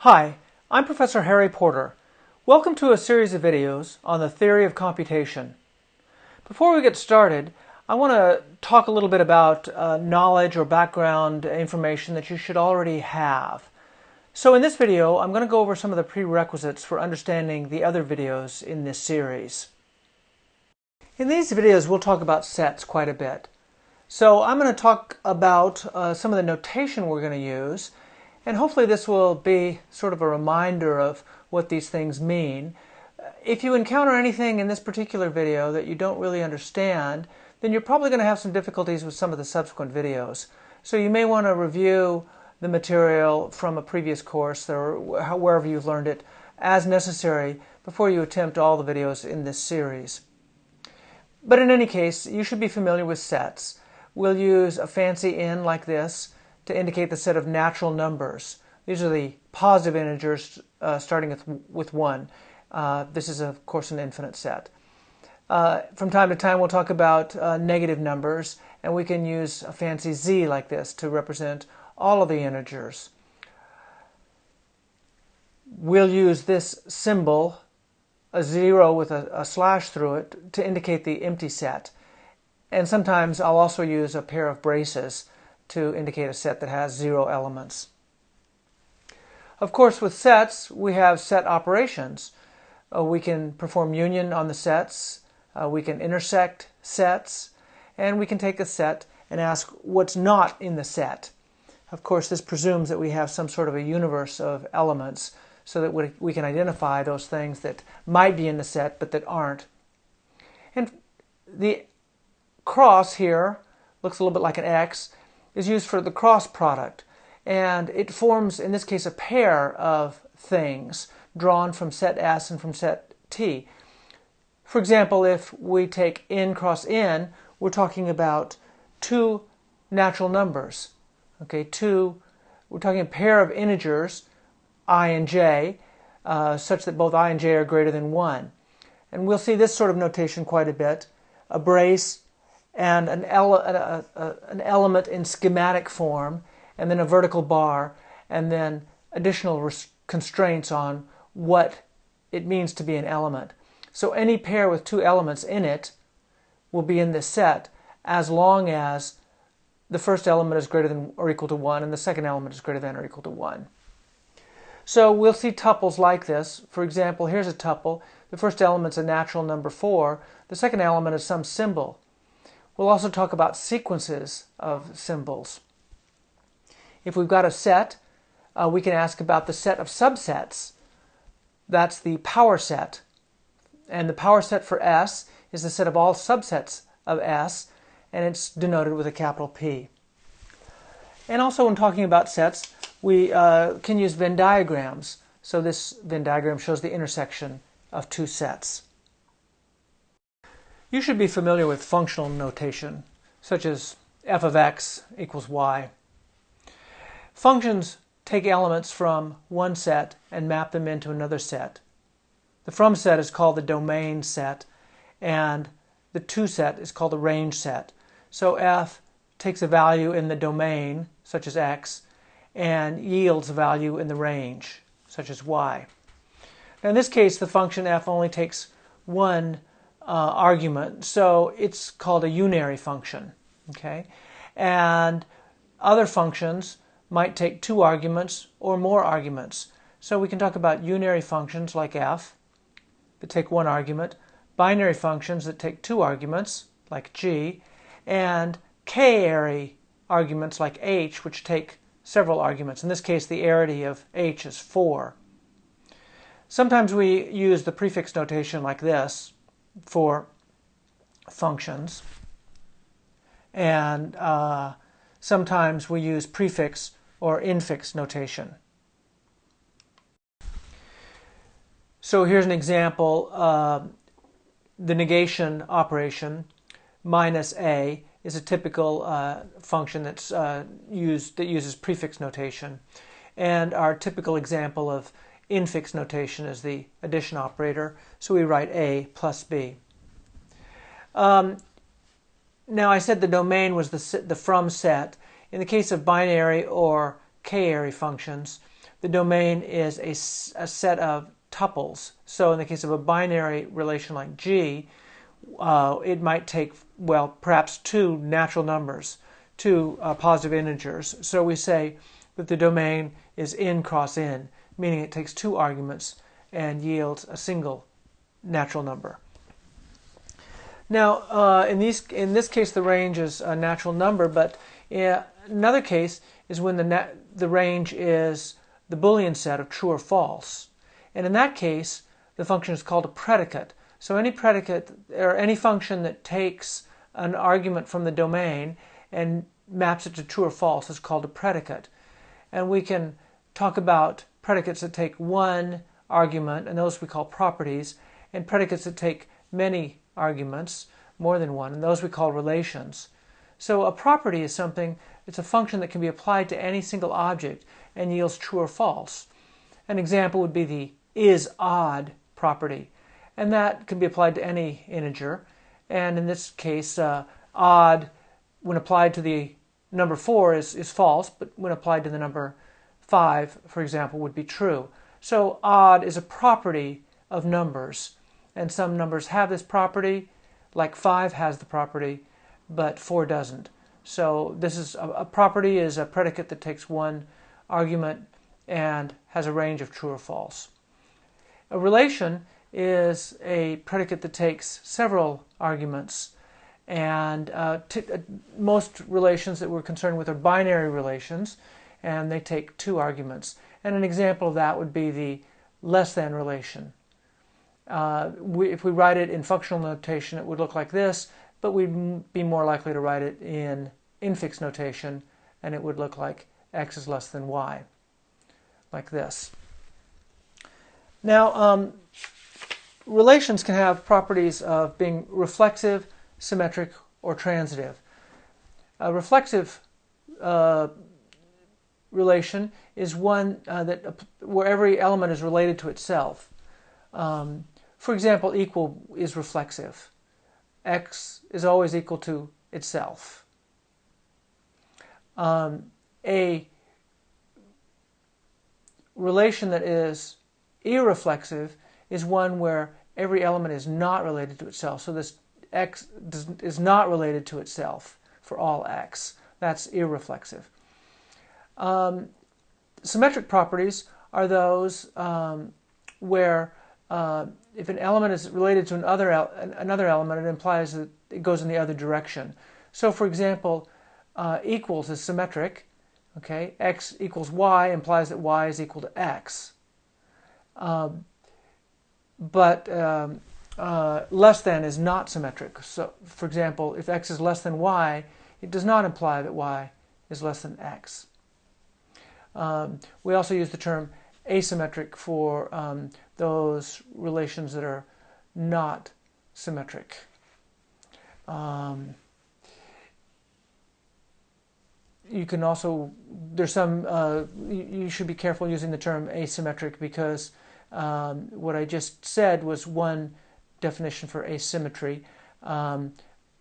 Hi, I'm Professor Harry Porter. Welcome to a series of videos on the theory of computation. Before we get started, I want to talk a little bit about knowledge or background information that you should already have. So in this video, I'm going to go over some of the prerequisites for understanding the other videos in this series. In these videos, we'll talk about sets quite a bit. So I'm going to talk about some of the notation we're going to use, and hopefully this will be sort of a reminder of what these things mean. If you encounter anything in this particular video that you don't really understand, then you're probably going to have some difficulties with some of the subsequent videos. So you may want to review the material from a previous course or wherever you've learned it as necessary before you attempt all the videos in this series. But in any case, you should be familiar with sets. We'll use a fancy n like this to indicate the set of natural numbers. These are the positive integers starting with 1. This is, of course, an infinite set. From time to time, we'll talk about negative numbers, and we can use a fancy z like this to represent all of the integers. We'll use this symbol, a 0 with a slash through it, to indicate the empty set. And sometimes I'll also use a pair of braces to indicate a set that has 0 elements. Of course, with sets, we have set operations. We can perform union on the sets, we can intersect sets, and we can take a set and ask what's not in the set. Of course, this presumes that we have some sort of a universe of elements so that we can identify those things that might be in the set but that aren't. And the cross here looks a little bit like an X, is used for the cross product, and it forms, in this case, a pair of things drawn from set S and from set T. For example, if we take n cross n, we're talking about two natural numbers. Okay, we're talking a pair of integers, I and j, such that both I and j are greater than 1. And we'll see this sort of notation quite a bit. A brace and an element in schematic form, and then a vertical bar, and then additional constraints on what it means to be an element. So any pair with two elements in it will be in this set as long as the first element is greater than or equal to 1 and the second element is greater than or equal to 1. So we'll see tuples like this. For example, here's a tuple. The first element's a natural number 4. The second element is some symbol. We'll also talk about sequences of symbols. If we've got a set, we can ask about the set of subsets. That's the power set. And the power set for S is the set of all subsets of S, and it's denoted with a capital P. And also when talking about sets, we can use Venn diagrams. So this Venn diagram shows the intersection of two sets. You should be familiar with functional notation, such as f of x equals y. Functions take elements from one set and map them into another set. The from set is called the domain set, and the to set is called the range set. So f takes a value in the domain, such as x, and yields a value in the range, such as y. Now in this case, the function f only takes one argument, so it's called a unary function. Okay, and other functions might take two arguments or more arguments. So we can talk about unary functions like f that take one argument, binary functions that take two arguments like g, and k-ary arguments like h, which take several arguments. In this case, the arity of h is 4. Sometimes we use the prefix notation like this for functions, and sometimes we use prefix or infix notation. So here's an example. The negation operation, minus a, is a typical function that uses prefix notation, and our typical example of infix notation is the addition operator, so we write a plus b. Now I said the domain was the from set. In the case of binary or k-ary functions, the domain is a set of tuples. So in the case of a binary relation like G, it might take, well, perhaps two natural numbers, two positive integers. So we say that the domain is n cross n, meaning it takes two arguments and yields a single natural number. Now, in this case, the range is a natural number, but another case is when the range is the Boolean set of true or false. And in that case, the function is called a predicate. So any predicate, or any function that takes an argument from the domain and maps it to true or false is called a predicate. And we can talk about predicates that take one argument, and those we call properties, and predicates that take many arguments, more than one, and those we call relations. So a property is something, it's a function that can be applied to any single object and yields true or false. An example would be the isOdd property, and that can be applied to any integer. And in this case, odd, when applied to the number 4, is false, but when applied to the number 5, for example, would be true. So odd is a property of numbers, and some numbers have this property, like 5 has the property, but 4 doesn't. So this is a property is a predicate that takes one argument and has a range of true or false. A relation is a predicate that takes several arguments, and most relations that we're concerned with are binary relations, and they take two arguments. And an example of that would be the less than relation. If we write it in functional notation, it would look like this, but we'd be more likely to write it in infix notation, and it would look like x is less than y, like this. Now, relations can have properties of being reflexive, symmetric, or transitive. A reflexive relation is one where every element is related to itself. For example, equal is reflexive. X is always equal to itself. A relation that is irreflexive is one where every element is not related to itself. So this x is not related to itself for all x. That's irreflexive. Symmetric properties are those where if an element is related to another element, it implies that it goes in the other direction. So, for example, equals is symmetric. Okay, x equals y implies that y is equal to x. But less than is not symmetric. So, for example, if x is less than y, it does not imply that y is less than x. We also use the term asymmetric for those relations that are not symmetric. You can also, there's some, you should be careful using the term asymmetric because what I just said was one definition for asymmetry.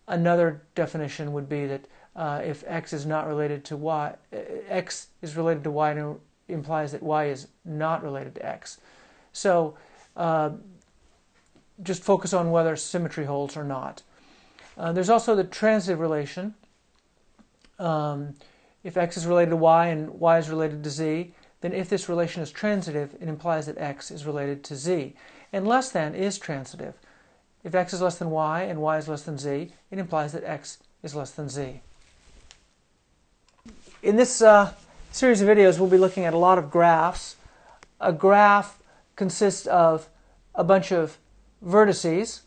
Another definition would be that if x is not related to y, x is related to y, and it implies that y is not related to x. So just focus on whether symmetry holds or not. There's also the transitive relation. If x is related to y and y is related to z, then if this relation is transitive, it implies that x is related to z. And less than is transitive. If x is less than y and y is less than z, it implies that x is less than z. In this series of videos, we'll be looking at a lot of graphs. A graph consists of a bunch of vertices,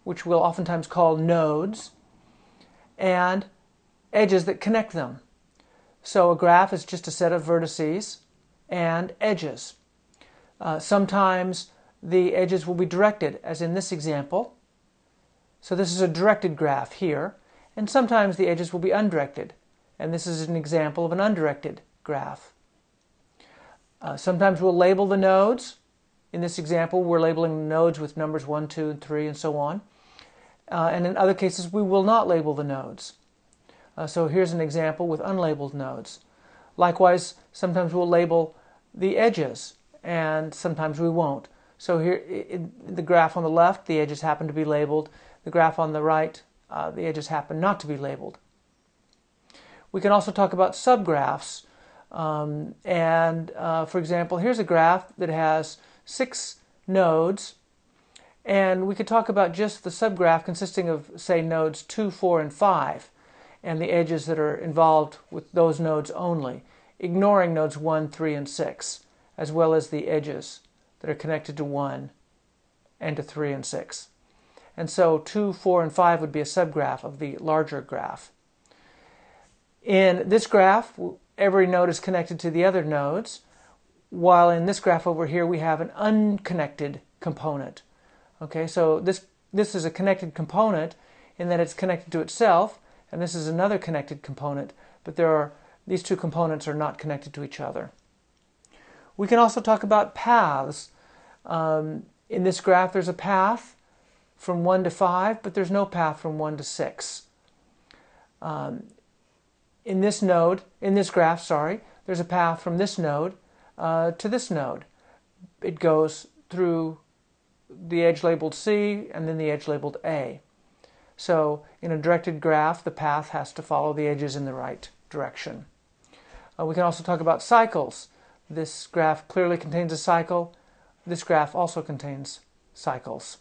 which we'll oftentimes call nodes, and edges that connect them. So a graph is just a set of vertices and edges. Sometimes the edges will be directed, as in this example. So this is a directed graph here. And sometimes the edges will be undirected. And this is an example of an undirected graph. Sometimes we'll label the nodes. In this example, we're labeling nodes with numbers 1, 2, and 3, and so on. And in other cases, we will not label the nodes. So here's an example with unlabeled nodes. Likewise, sometimes we'll label the edges, and sometimes we won't. So here, in the graph on the left, the edges happen to be labeled. The graph on the right, the edges happen not to be labeled. We can also talk about subgraphs. For example, here's a graph that has 6 nodes, and we could talk about just the subgraph consisting of, say, nodes 2, 4, and 5, and the edges that are involved with those nodes only, ignoring nodes 1, 3, and 6, as well as the edges that are connected to 1 and to 3 and 6. And so 2, 4, and 5 would be a subgraph of the larger graph. In this graph, every node is connected to the other nodes, while in this graph over here we have an unconnected component. Okay, so this is a connected component in that it's connected to itself, and this is another connected component, but these two components are not connected to each other. We can also talk about paths. In this graph there's a path from 1 to 5, but there's no path from 1 to 6. In this graph, there's a path from this node to this node. It goes through the edge labeled C and then the edge labeled A. So in a directed graph, the path has to follow the edges in the right direction. We can also talk about cycles. This graph clearly contains a cycle. This graph also contains cycles.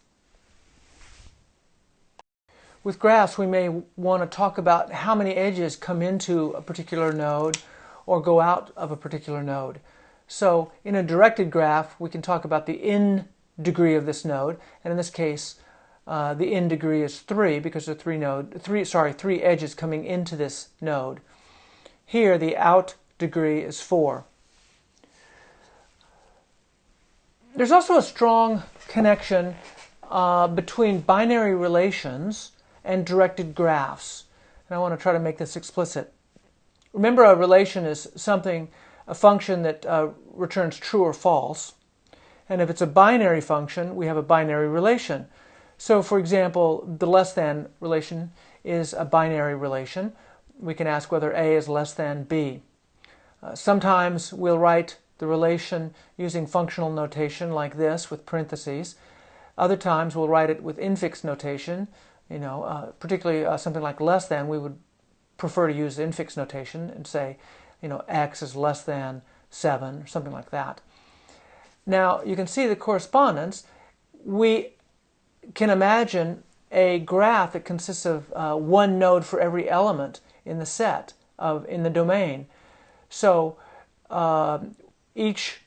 With graphs, we may want to talk about how many edges come into a particular node or go out of a particular node. So in a directed graph, we can talk about the in degree of this node, and in this case, the in degree is 3 because there are 3 edges coming into this node. Here, the out degree is 4. There's also a strong connection between binary relations and directed graphs. And I want to try to make this explicit. Remember, a relation is a function that returns true or false. And if it's a binary function, we have a binary relation. So, for example, the less than relation is a binary relation. We can ask whether A is less than B. Sometimes we'll write the relation using functional notation like this with parentheses. Other times we'll write it with infix notation. Particularly something like less than, we would prefer to use infix notation and say, x is less than 7 or something like that. Now you can see the correspondence. We can imagine a graph that consists of one node for every element in the set in the domain. So each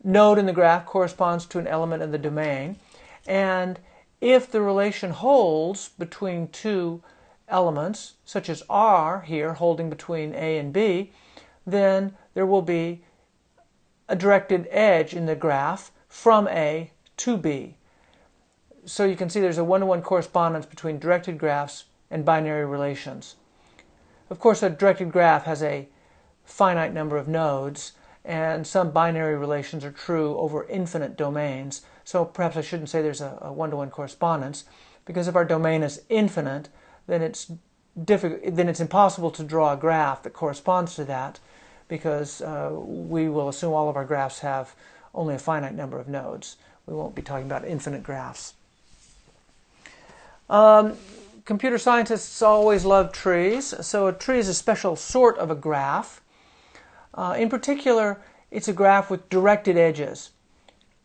node in the graph corresponds to an element in the domain, and if the relation holds between two elements, such as R here holding between A and B, then there will be a directed edge in the graph from A to B. So you can see there's a one-to-one correspondence between directed graphs and binary relations. Of course, a directed graph has a finite number of nodes, and some binary relations are true over infinite domains. So perhaps I shouldn't say there's a one-to-one correspondence, because if our domain is infinite, then it's impossible to draw a graph that corresponds to that, because we will assume all of our graphs have only a finite number of nodes. We won't be talking about infinite graphs. Computer scientists always love trees, so a tree is a special sort of a graph. In particular, it's a graph with directed edges.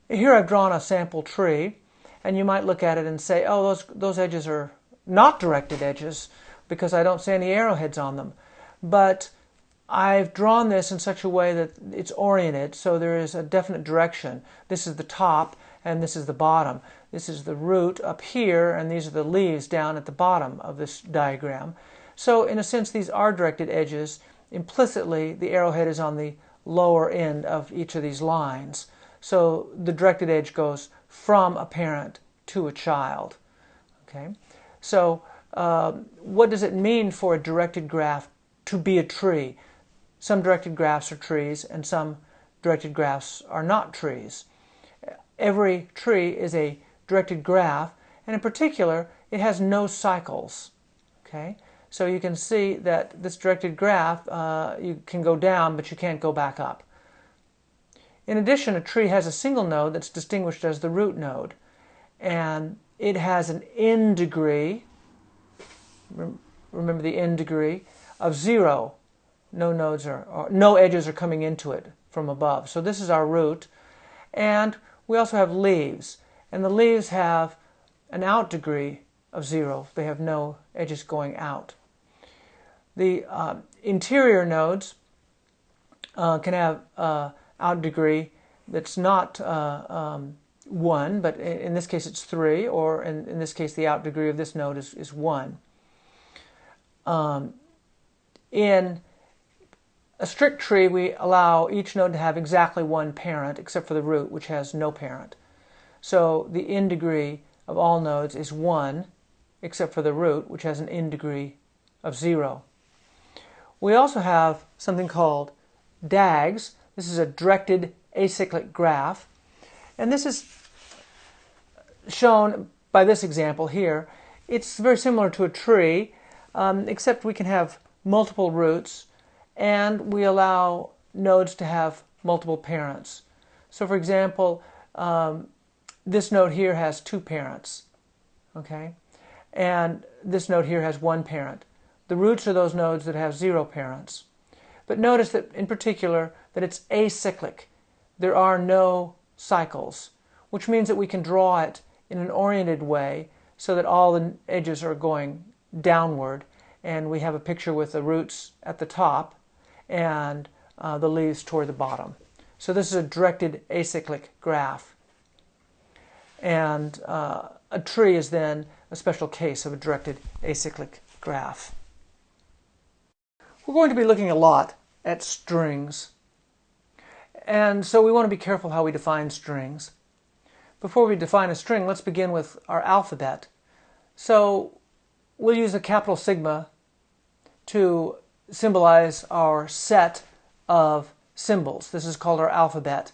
Here I've drawn a sample tree, and you might look at it and say, oh, those edges are not directed edges because I don't see any arrowheads on them. But I've drawn this in such a way that it's oriented, so there is a definite direction. This is the top, and this is the bottom. This is the root up here, and these are the leaves down at the bottom of this diagram. So in a sense, these are directed edges. Implicitly, the arrowhead is on the lower end of each of these lines. So the directed edge goes from a parent to a child. Okay? So what does it mean for a directed graph to be a tree? Some directed graphs are trees, and some directed graphs are not trees. Every tree is a directed graph, and in particular, it has no cycles. Okay? So you can see that this directed graph, you can go down, but you can't go back up. In addition, a tree has a single node that's distinguished as the root node, and it has an n degree, remember the n degree, of 0. No edges are coming into it from above. So this is our root. And we also have leaves, and the leaves have an out degree of 0. They have no edges going out. The interior nodes can have out degree that's not 1, but in this case it's 3, or in this case the out degree of this node is 1. In a strict tree, we allow each node to have exactly one parent, except for the root, which has no parent. So the n degree of all nodes is 1, except for the root, which has an n degree of 0. We also have something called DAGs. This is a directed acyclic graph. And this is shown by this example here. It's very similar to a tree, except we can have multiple roots, and we allow nodes to have multiple parents. So for example, this node here has 2 parents, okay? And this node here has 1 parent. The roots are those nodes that have 0 parents. But notice that in particular that it's acyclic. There are no cycles, which means that we can draw it in an oriented way so that all the edges are going downward, and we have a picture with the roots at the top and the leaves toward the bottom. So this is a directed acyclic graph. And a tree is then a special case of a directed acyclic graph. We're going to be looking a lot at strings. And so we want to be careful how we define strings. Before we define a string, let's begin with our alphabet. So we'll use a capital sigma to symbolize our set of symbols. This is called our alphabet.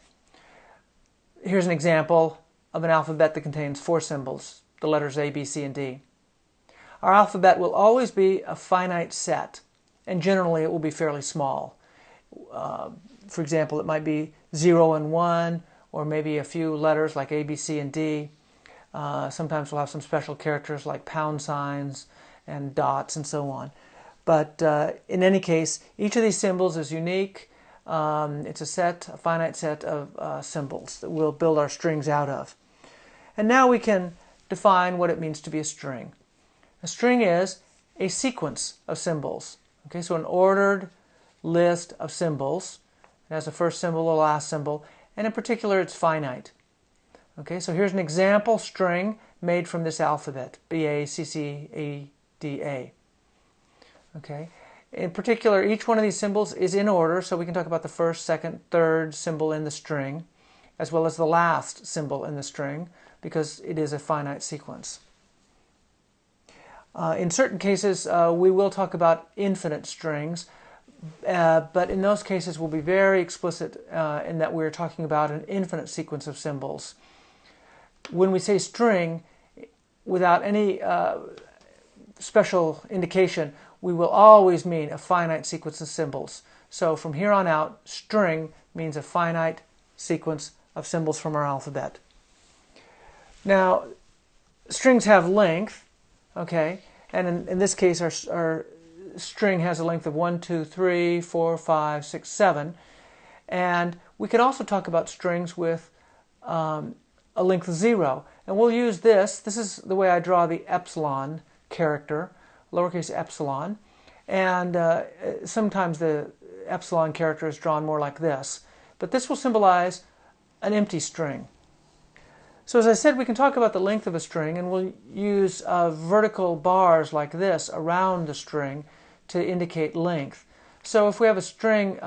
Here's an example of an alphabet that contains 4 symbols, the letters A, B, C, and D. Our alphabet will always be a finite set, and generally it will be fairly small. For example, it might be 0 and 1, or maybe a few letters like A, B, C, and D. Sometimes we'll have some special characters like pound signs and dots and so on. But in any case, each of these symbols is unique. It's a finite set of symbols that we'll build our strings out of. And now we can define what it means to be a string. A string is a sequence of symbols. Okay, so an ordered list of symbols. It has a first symbol, a last symbol, and in particular it's finite. Okay, so here's an example string made from this alphabet, B, A, C, C, A, D, A. Okay. In particular, each one of these symbols is in order, so we can talk about the first, second, third symbol in the string, as well as the last symbol in the string, because it is a finite sequence. In certain cases, we will talk about infinite strings, but in those cases we'll be very explicit in that we're talking about an infinite sequence of symbols. When we say string, without any special indication, we will always mean a finite sequence of symbols. So from here on out, string means a finite sequence of symbols from our alphabet. Now, strings have length, okay, and in this case our string has a length of 1, 2, 3, 4, 5, 6, 7. And we can also talk about strings with a length of 0. And we'll use this. This is the way I draw the epsilon character, lowercase epsilon. And sometimes the epsilon character is drawn more like this. But this will symbolize an empty string. So as I said, we can talk about the length of a string, and we'll use vertical bars like this around the string to indicate length. So if we have a string,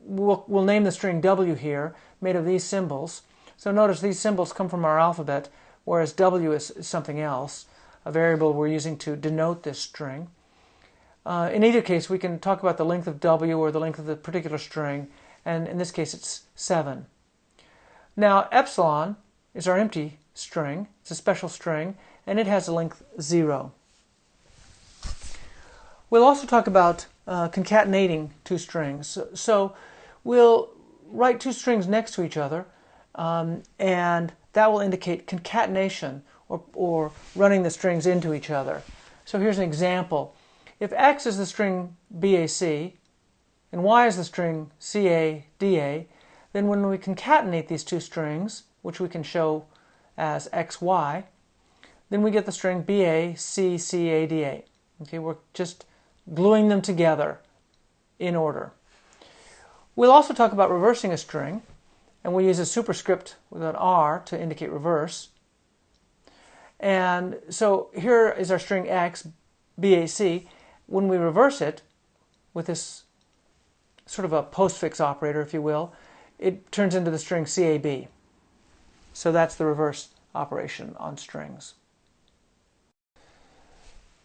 we'll name the string W here, made of these symbols. So notice these symbols come from our alphabet, whereas W is something else, a variable we're using to denote this string. In either case, we can talk about the length of W or the length of the particular string, and in this case it's 7. Now epsilon is our empty string. It's a special string, and it has a length 0. We'll also talk about concatenating two strings. So we'll write two strings next to each other, and that will indicate concatenation, or running the strings into each other. So here's an example. If X is the string BAC, and Y is the string CADA, then when we concatenate these two strings, which we can show as XY, then we get the string BACCADA. Okay, we're just gluing them together in order. We'll also talk about reversing a string, and we use a superscript with an R to indicate reverse. And so here is our string X, BAC. When we reverse it with this sort of a postfix operator, if you will, it turns into the string CAB. So that's the reverse operation on strings.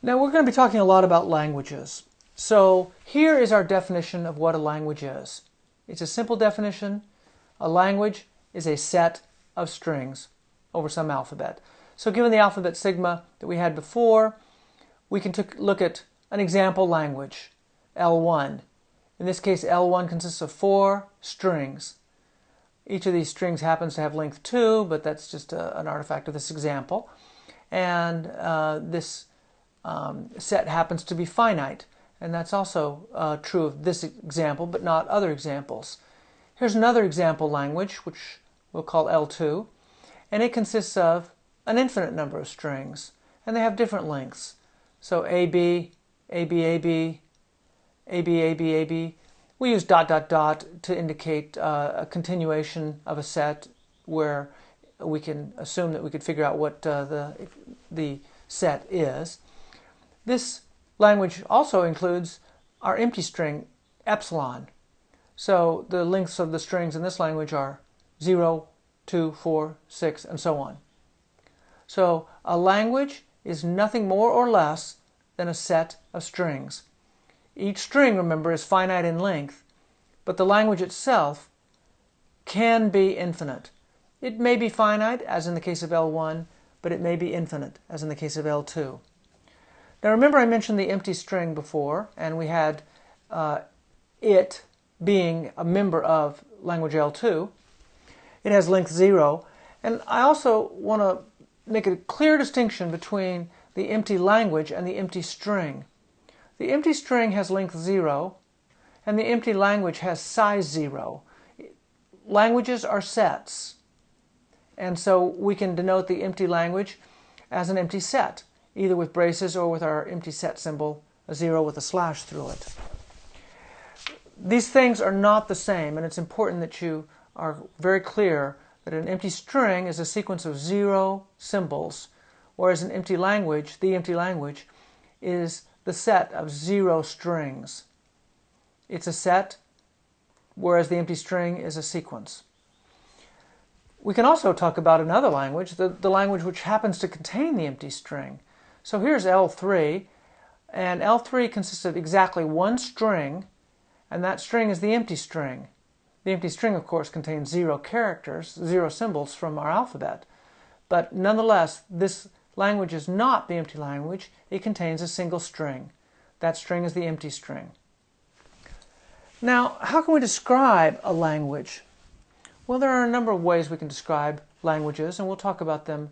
Now we're going to be talking a lot about languages. So here is our definition of what a language is. It's a simple definition. A language is a set of strings over some alphabet. So given the alphabet sigma that we had before, we can look at an example language, L1. In this case, L1 consists of 4 strings. Each of these strings happens to have length 2, but that's just an artifact of this example. And this set happens to be finite. And that's also true of this example, but not other examples. Here's another example language, which we'll call L2. And it consists of an infinite number of strings. And they have different lengths. So AB, AB, AB, AB, AB, AB. We use ... to indicate a continuation of a set where we can assume that we could figure out what the set is. This language also includes our empty string epsilon. So the lengths of the strings in this language are 0, 2, 4, 6, and so on. So a language is nothing more or less than a set of strings. Each string, remember, is finite in length, but the language itself can be infinite. It may be finite, as in the case of L1, but it may be infinite, as in the case of L2. Now remember I mentioned the empty string before, and we had it being a member of language L2. It has length 0, and I also want to make a clear distinction between the empty language and the empty string. The empty string has length 0, and the empty language has size 0. Languages are sets, and so we can denote the empty language as an empty set, either with braces or with our empty set symbol, a 0 with a slash through it. These things are not the same, and it's important that you are very clear that an empty string is a sequence of 0 symbols, whereas an empty language, the empty language, is the set of 0 strings. It's a set, whereas the empty string is a sequence. We can also talk about another language, the language which happens to contain the empty string. So here's L3, and L3 consists of exactly 1 string, and that string is the empty string. The empty string, of course, contains 0 characters, 0 symbols from our alphabet. But nonetheless, this language is not the empty language. It contains a single string. That string is the empty string. Now, how can we describe a language? Well, there are a number of ways we can describe languages, and we'll talk about them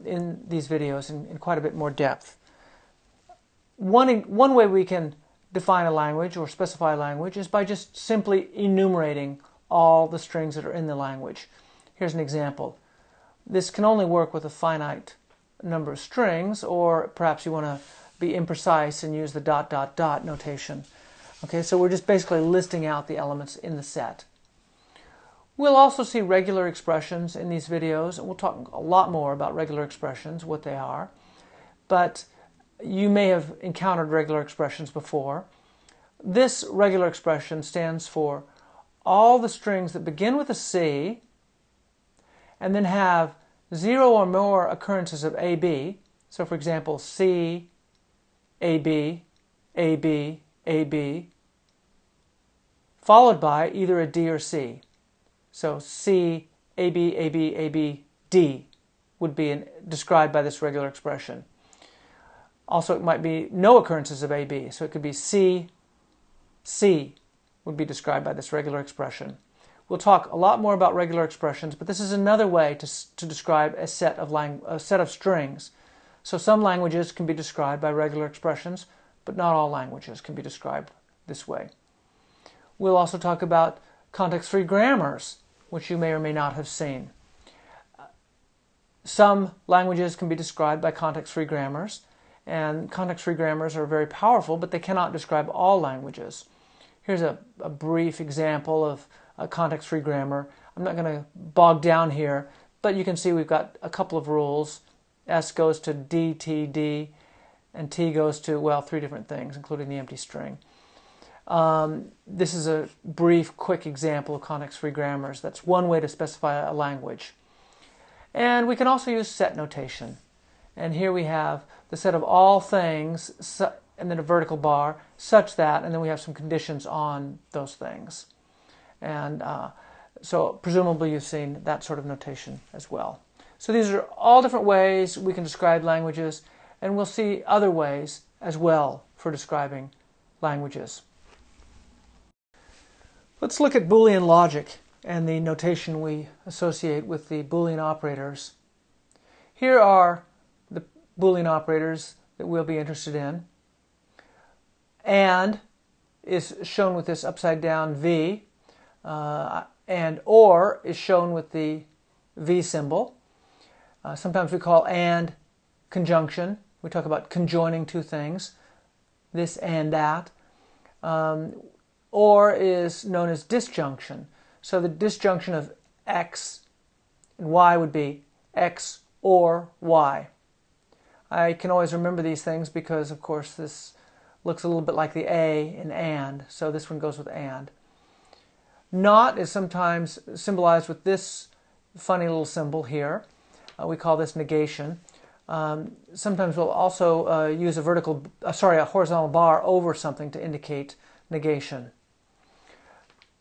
in these videos in quite a bit more depth. One way we can define a language or specify a language is by just simply enumerating all the strings that are in the language. Here's an example. This can only work with a finite number of strings, or perhaps you want to be imprecise and use the ... notation. Okay, so we're just basically listing out the elements in the set. We'll also see regular expressions in these videos, and we'll talk a lot more about regular expressions, what they are. But you may have encountered regular expressions before. This regular expression stands for all the strings that begin with a C and then have 0 or more occurrences of AB. So for example, C, AB, AB, AB, followed by either a D or C. So C, AB, AB, AB, D would be described by this regular expression. Also, it might be no occurrences of AB, so it could be C, C would be described by this regular expression. We'll talk a lot more about regular expressions, but this is another way to describe a set of strings. So some languages can be described by regular expressions, but not all languages can be described this way. We'll also talk about context-free grammars, which you may or may not have seen. Some languages can be described by context-free grammars, and context-free grammars are very powerful, but they cannot describe all languages. Here's a brief example of a context-free grammar. I'm not going to bog down here, but you can see we've got a couple of rules. S goes to D, T, D, and T goes to, well, 3 different things, including the empty string. This is a brief, quick example of context-free grammars. That's one way to specify a language. And we can also use set notation. And here we have the set of all things, and then a vertical bar, such that, and then we have some conditions on those things. And so presumably you've seen that sort of notation as well. So these are all different ways we can describe languages, and we'll see other ways as well for describing languages. Let's look at Boolean logic and the notation we associate with the Boolean operators. Here are the Boolean operators that we'll be interested in. And is shown with this upside down V, and OR is shown with the V symbol. Sometimes we call AND conjunction. We talk about conjoining 2 things, this and that. OR is known as disjunction. So the disjunction of X and Y would be X or Y. I can always remember these things because, of course, this looks a little bit like the A in AND, so this one goes with AND. Not is sometimes symbolized with this funny little symbol here. We call this negation. Sometimes we'll also use a horizontal bar over something to indicate negation.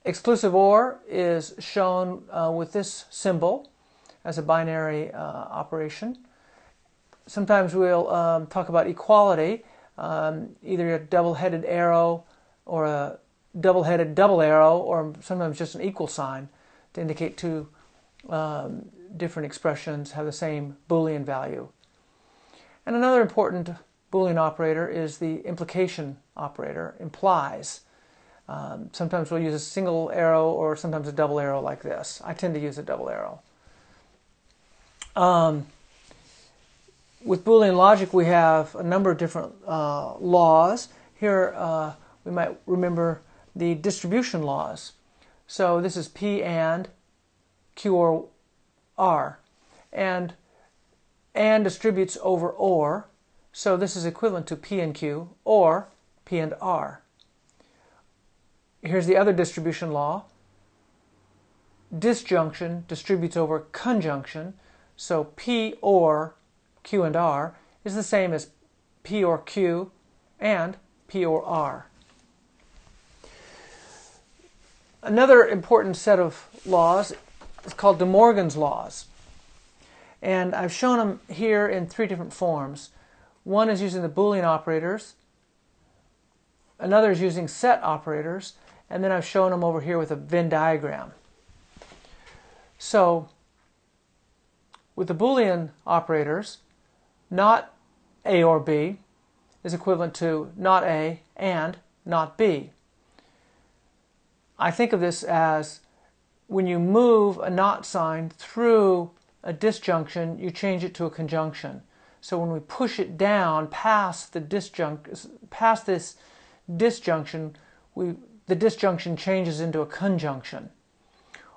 Exclusive OR is shown with this symbol as a binary operation. Sometimes we'll talk about equality, either a double-headed arrow or a double-headed double arrow, or sometimes just an equal sign to indicate 2 different expressions have the same Boolean value. And another important Boolean operator is the implication operator, implies. Sometimes we'll use a single arrow or sometimes a double arrow like this. I tend to use a double arrow. With Boolean logic, we have a number of different laws. Here we might remember the distribution laws. So this is P and Q or R. And distributes over OR. So this is equivalent to P and Q or P and R. Here's the other distribution law. Disjunction distributes over conjunction. So P or Q and R is the same as P or Q and P or R. Another important set of laws is called De Morgan's laws. And I've shown them here in 3 different forms. One is using the Boolean operators. Another is using set operators. And then I've shown them over here with a Venn diagram. So with the Boolean operators, not A or B is equivalent to not A and not B. I think of this as when you move a not sign through a disjunction, you change it to a conjunction. So when we push it down past this disjunction, the disjunction changes into a conjunction.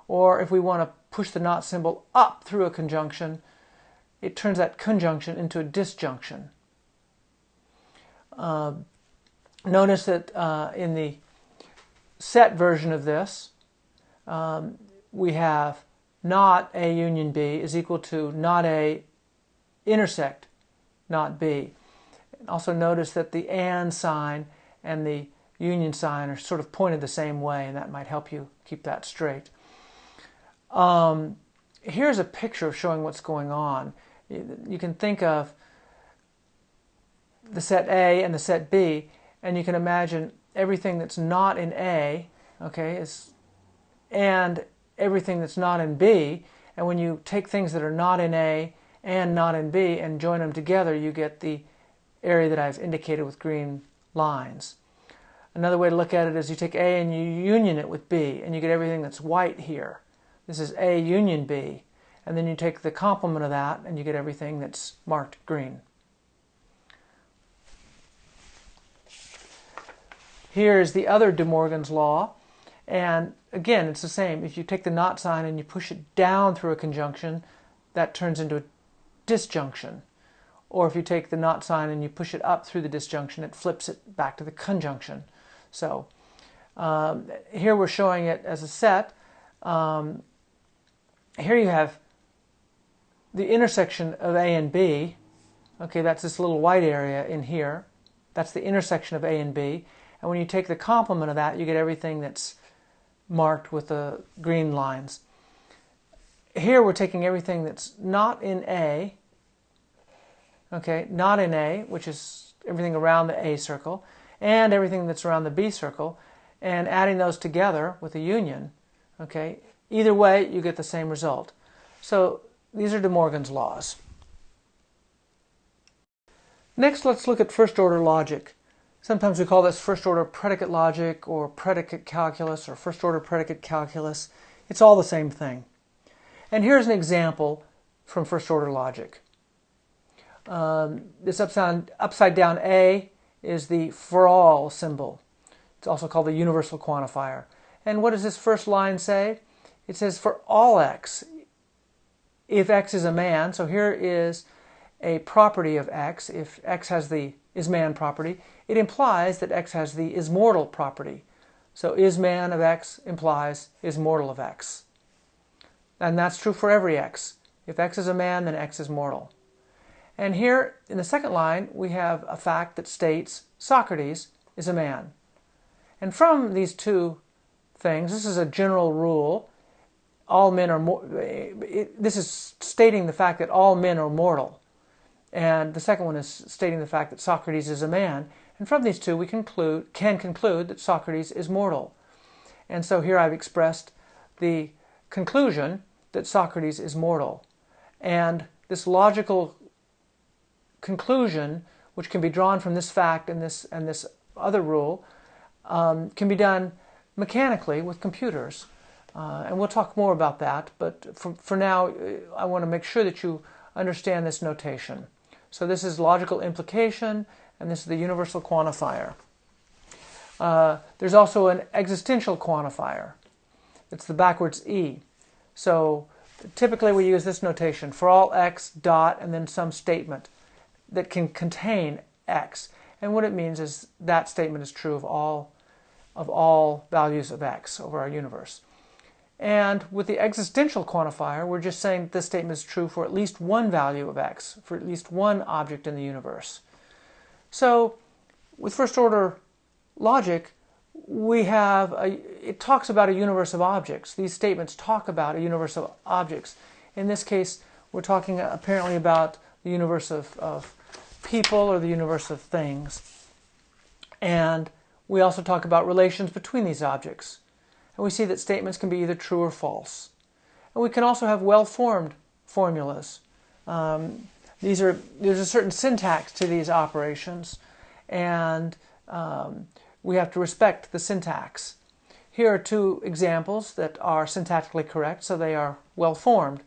Or if we want to push the not symbol up through a conjunction, it turns that conjunction into a disjunction. Notice that in the set version of this, we have not A union B is equal to not A intersect not B. Also notice that the and sign and the union sign are sort of pointed the same way, and that might help you keep that straight. Here's a picture of showing what's going on. You can think of the set A and the set B, and you can imagine everything that's not in A, okay, and everything that's not in B, and when you take things that are not in A and not in B and join them together, you get the area that I've indicated with green lines. Another way to look at it is you take A and you union it with B, and you get everything that's white here. This is A union B, and then you take the complement of that and you get everything that's marked green. Here is the other De Morgan's law, and again it's the same. If you take the not sign and you push it down through a conjunction, that turns into a disjunction. Or if you take the not sign and you push it up through the disjunction, it flips it back to the conjunction. So here we're showing it as a set. Here you have the intersection of A and B. Okay, that's this little white area in here. That's the intersection of A and B. And when you take the complement of that, you get everything that's marked with the green lines. Here we're taking everything that's not in A, okay, not in A, which is everything around the A circle, and everything that's around the B circle, and adding those together with a union, okay. Either way, you get the same result. So these are De Morgan's laws. Next, let's look at first-order logic. Sometimes we call this first-order predicate logic or predicate calculus or first-order predicate calculus. It's all the same thing. And here's an example from first-order logic. This upside down A is the for all symbol. It's also called the universal quantifier. And what does this first line say? It says for all x, if x is a man, so here is a property of x. If x has the is man property, it implies that x has the is mortal property. So is man of x implies is mortal of x. And that's true for every x. If x is a man, then x is mortal. And here in the second line, we have a fact that states Socrates is a man. And from these two things, this is a general rule. All men are this is stating the fact that all men are mortal. And the second one is stating the fact that Socrates is a man. And from these two, we can conclude that Socrates is mortal. And so here I've expressed the conclusion that Socrates is mortal. And this logical conclusion, which can be drawn from this fact and this other rule, can be done mechanically with computers. And we'll talk more about that, but for now, I want to make sure that you understand this notation. So this is logical implication, and this is the universal quantifier. There's also an existential quantifier. It's the backwards E. So typically we use this notation, for all x dot and then some statement that can contain x. And what it means is that statement is true of all values of x over our universe. And with the existential quantifier, we're just saying that this statement is true for at least one value of x, for at least one object in the universe. So with first order logic, we have it talks about a universe of objects. These statements talk about a universe of objects. In this case, we're talking apparently about the universe of people or the universe of things. And we also talk about relations between these objects. And we see that statements can be either true or false. And we can also have well-formed formulas. There's a certain syntax to these operations, and we have to respect the syntax. Here are two examples that are syntactically correct, so they are well-formed.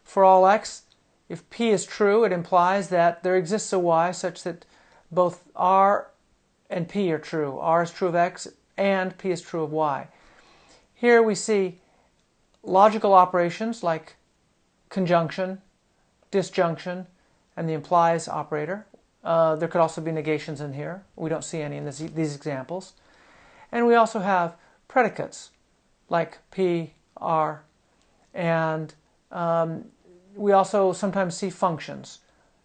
For all x, if p is true, it implies that there exists a y such that both r and p are true. R is true of x, and p is true of y. Here we see logical operations like conjunction, disjunction, and the implies operator. There could also be negations in here. We don't see any in these examples. And we also have predicates like P, R, and we also sometimes see functions.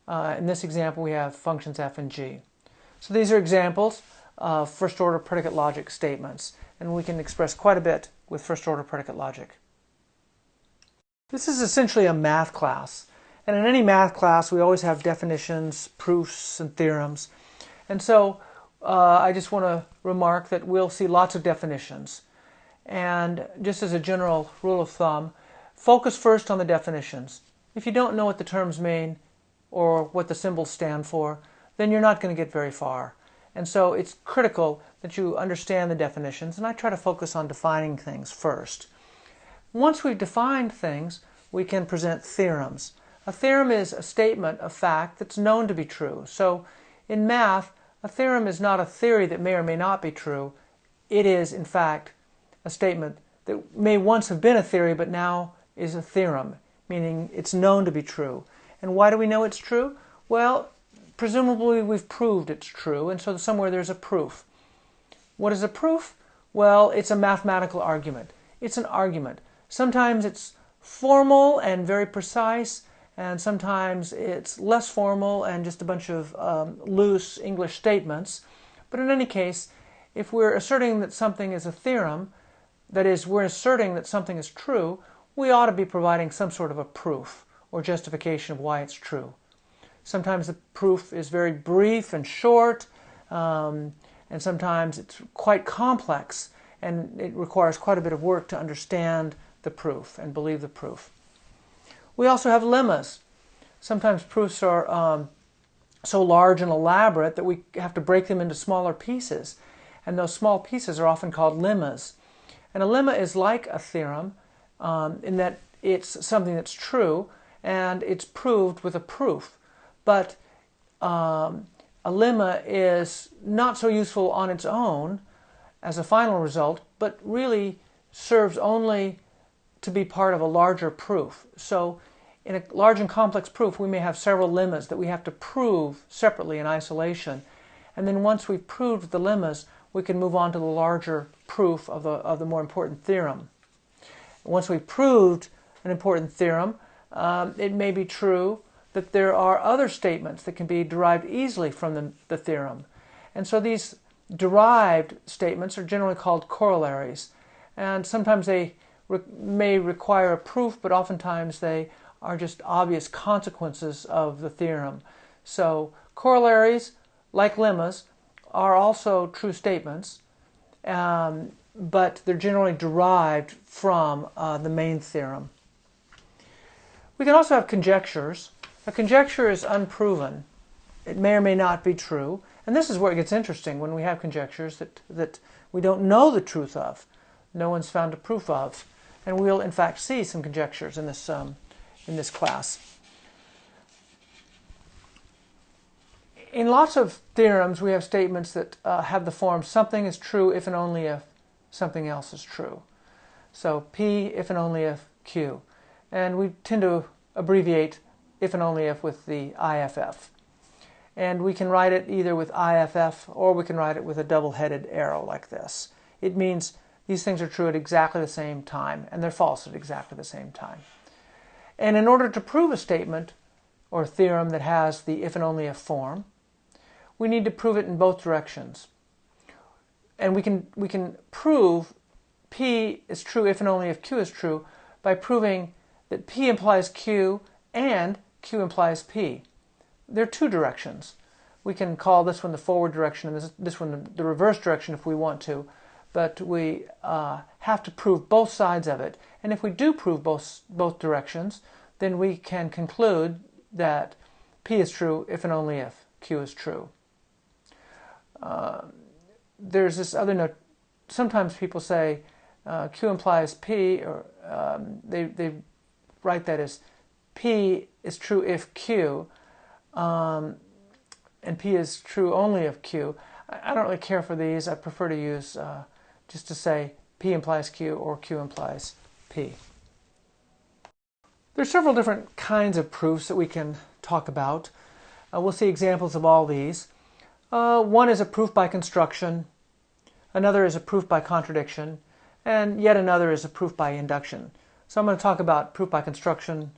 In this example, we have functions f and g. So these are examples of first-order predicate logic statements, and we can express quite a bit with first-order predicate logic. This is essentially a math class, and in any math class we always have definitions, proofs, and theorems. And so I just want to remark that we'll see lots of definitions, And just as a general rule of thumb, focus first on the definitions. If you don't know what the terms mean or what the symbols stand for, then you're not going to get very far. And so it's critical that you understand the definitions, and I try to focus on defining things first. Once we've defined things, we can present theorems. A theorem is a statement of fact that's known to be true. So in math, a theorem is not a theory that may or may not be true. It is, in fact, a statement that may once have been a theory but now is a theorem, meaning it's known to be true. And why do we know it's true? Well, presumably we've proved it's true, and so somewhere there's a proof. What is a proof? Well, it's a mathematical argument. It's an argument. Sometimes it's formal and very precise, and sometimes it's less formal and just a bunch of loose English statements. But in any case, if we're asserting that something is a theorem, that is, we're asserting that something is true, we ought to be providing some sort of a proof or justification of why it's true. Sometimes the proof is very brief and short, and sometimes it's quite complex, and it requires quite a bit of work to understand the proof and believe the proof. We also have lemmas. Sometimes proofs are so large and elaborate that we have to break them into smaller pieces, and those small pieces are often called lemmas. And a lemma is like a theorem in that it's something that's true and it's proved with a proof. But a lemma is not so useful on its own as a final result, but really serves only to be part of a larger proof. So in a large and complex proof, we may have several lemmas that we have to prove separately in isolation. And then once we've proved the lemmas, we can move on to the larger proof of the more important theorem. Once we've proved an important theorem, it may be true that there are other statements that can be derived easily from the theorem. And so these derived statements are generally called corollaries. And sometimes they may require a proof, but oftentimes they are just obvious consequences of the theorem. So corollaries, like lemmas, are also true statements, but they're generally derived from the main theorem. We can also have conjectures. A conjecture is unproven. It may or may not be true. And this is where it gets interesting, when we have conjectures that we don't know the truth of. No one's found a proof of. And we'll, in fact, see some conjectures in this class. In lots of theorems, we have statements that have the form something is true if and only if something else is true. So P if and only if Q. And we tend to abbreviate if and only if with the IFF. And we can write it either with IFF or we can write it with a double-headed arrow like this. It means these things are true at exactly the same time, and they're false at exactly the same time. And in order to prove a statement or theorem that has the if and only if form, we need to prove it in both directions. And we can prove P is true if and only if Q is true by proving that P implies Q and Q implies P. There are two directions. We can call this one the forward direction and this one the reverse direction if we want to, but we have to prove both sides of it. And if we do prove both directions, then we can conclude that P is true if and only if Q is true. There's this other note. Sometimes people say Q implies P, or they write that as P is true if Q, and P is true only if Q. I don't really care for these. I prefer to use just to say P implies Q or Q implies P. There's several different kinds of proofs that we can talk about. We'll see examples of all these. One is a proof by construction, another is a proof by contradiction, and yet another is a proof by induction. So I'm going to talk about proof by construction,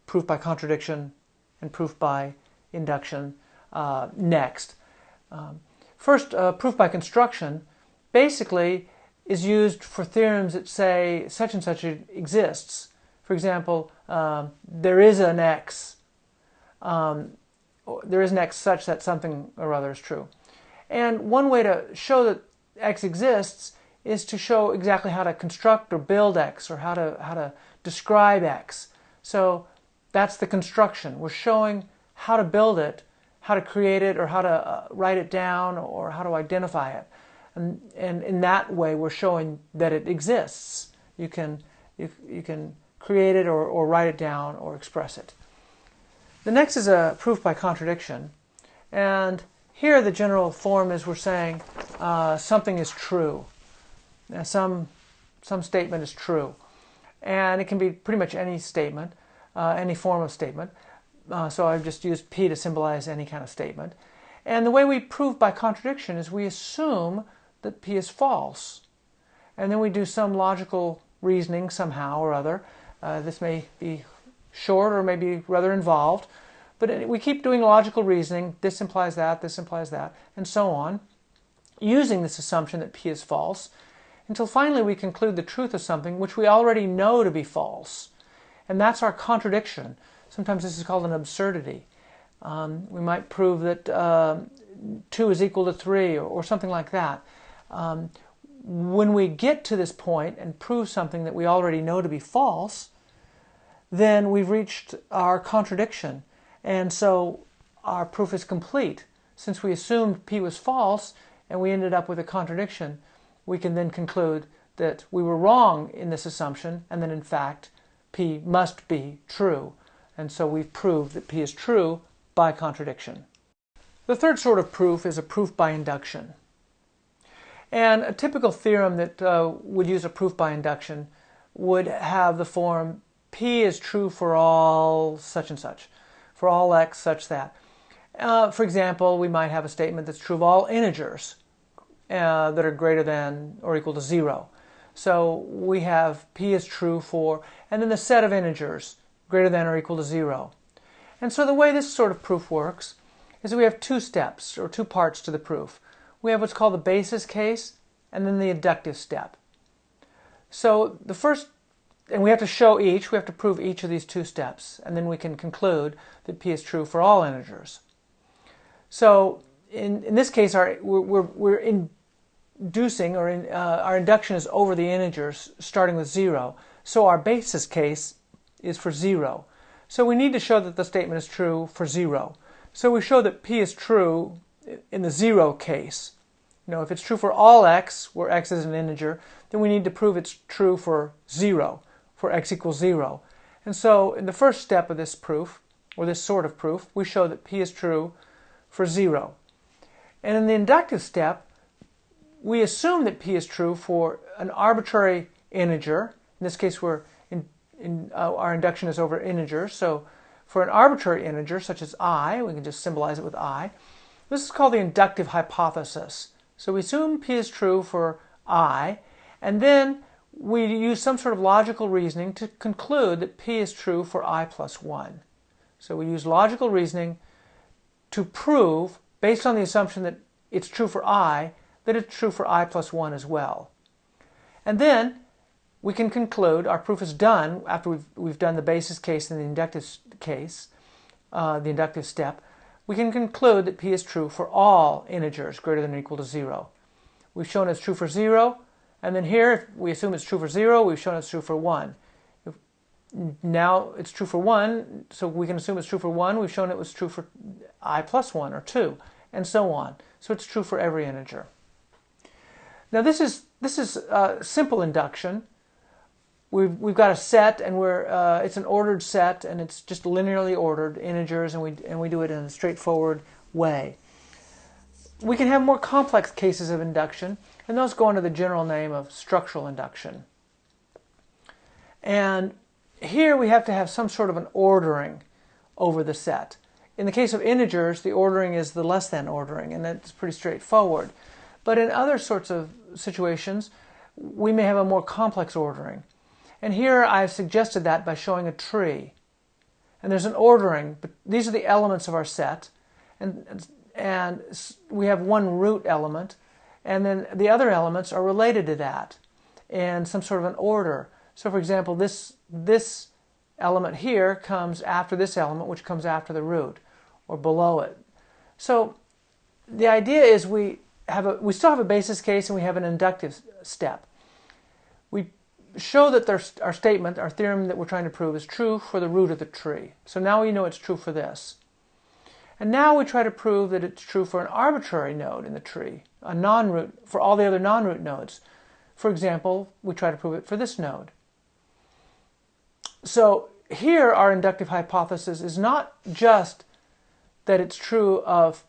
proof by contradiction, and proof by induction next. First, proof by construction basically is used for theorems that say such and such exists. For example, there is an X. There is an X such that something or other is true. And one way to show that X exists is to show exactly how to construct or build X, or how to describe X. So that's the construction. We're showing how to build it, how to create it, or how to write it down, or how to identify it. And in that way, we're showing that it exists. You can create it, or write it down, or express it. The next is a proof by contradiction. And here the general form is we're saying something is true. Now, some statement is true. And it can be pretty much any statement, any form of statement. So I've just used P to symbolize any kind of statement. And the way we prove by contradiction is we assume that P is false. And then we do some logical reasoning somehow or other. This may be short or may be rather involved. But we keep doing logical reasoning. This implies that, and so on, using this assumption that P is false, until finally we conclude the truth of something which we already know to be false. And that's our contradiction. Sometimes this is called an absurdity. We might prove that 2 is equal to 3, or something like that. When we get to this point and prove something that we already know to be false, then we've reached our contradiction. And so our proof is complete. Since we assumed P was false and we ended up with a contradiction, we can then conclude that we were wrong in this assumption, and that in fact P must be true. And so we've proved that P is true by contradiction. The third sort of proof is a proof by induction. And a typical theorem that would use a proof by induction would have the form P is true for all such and such, for all X such that. For example, we might have a statement that's true of all integers that are greater than or equal to 0. So we have P is true for, and then the set of integers greater than or equal to 0. And so the way this sort of proof works is that we have 2 steps, or 2 parts to the proof. We have what's called the basis case, and then the inductive step. So the first, and we have to show each, we have to prove each of these 2 steps, and then we can conclude that P is true for all integers. So in this case, we're inducing, or our induction is over the integers starting with 0. So our basis case is for 0. So we need to show that the statement is true for 0. So we show that P is true in the 0 case. If it's true for all X, where X is an integer, then we need to prove it's true for 0, for X equals 0. And so in the first step of this proof, or this sort of proof, we show that P is true for 0. And in the inductive step, we assume that P is true for an arbitrary integer. In this case, our induction is over integers. So for an arbitrary integer, such as I, we can just symbolize it with I. This is called the inductive hypothesis. So we assume P is true for I, and then we use some sort of logical reasoning to conclude that P is true for I plus 1. So we use logical reasoning to prove, based on the assumption that it's true for I, that it's true for I plus 1 as well. And then we can conclude, our proof is done after we've done the basis case and the inductive case, the inductive step. We can conclude that P is true for all integers greater than or equal to 0. We've shown it's true for 0, and then here, if we assume it's true for 0, we've shown it's true for 1. Now it's true for 1, so we can assume it's true for 1. We've shown it was true for I plus 1, or 2, and so on. So it's true for every integer. Now this is simple induction. We've got a set, and it's an ordered set, and it's just linearly ordered integers, and we do it in a straightforward way. We can have more complex cases of induction, and those go under the general name of structural induction. And here we have to have some sort of an ordering over the set. In the case of integers, the ordering is the less than ordering, and that's pretty straightforward. But in other sorts of situations, we may have a more complex ordering. And here I've suggested that by showing a tree. And there's an ordering, but these are the elements of our set. And we have one root element, and then the other elements are related to that in some sort of an order. So for example, this element here comes after this element, which comes after the root, or below it. So the idea is we we still have a basis case and we have an inductive step. We show that our statement, our theorem that we're trying to prove, is true for the root of the tree. So now we know it's true for this. And now we try to prove that it's true for an arbitrary node in the tree, a non-root, for all the other non-root nodes. For example, we try to prove it for this node. So here our inductive hypothesis is not just that it's true of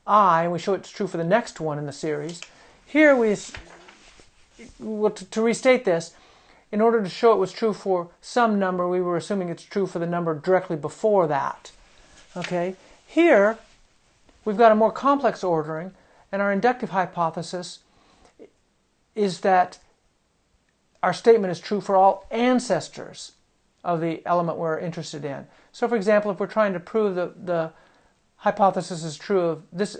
I, and we show it's true for the next one in the series. Here to restate this, in order to show it was true for some number, we were assuming it's true for the number directly before that. Okay? Here, we've got a more complex ordering, and our inductive hypothesis is that our statement is true for all ancestors of the element we're interested in. So, for example, if we're trying to prove the hypothesis is true of this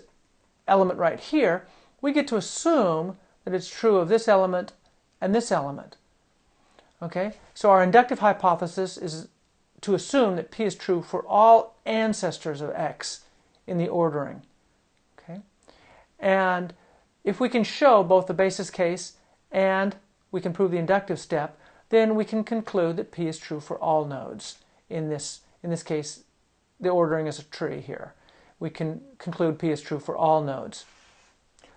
element right here, we get to assume that it's true of this element and this element. Okay? So our inductive hypothesis is to assume that P is true for all ancestors of X in the ordering. Okay? And if we can show both the basis case and we can prove the inductive step, then we can conclude that P is true for all nodes. In this case, the ordering is a tree here. We can conclude P is true for all nodes.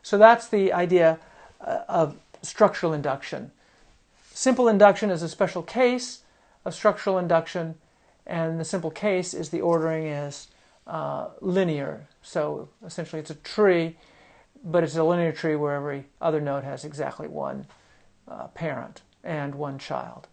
So that's the idea of structural induction. Simple induction is a special case of structural induction, and the simple case is the ordering is linear. So essentially it's a tree, but it's a linear tree where every other node has exactly one parent and one child.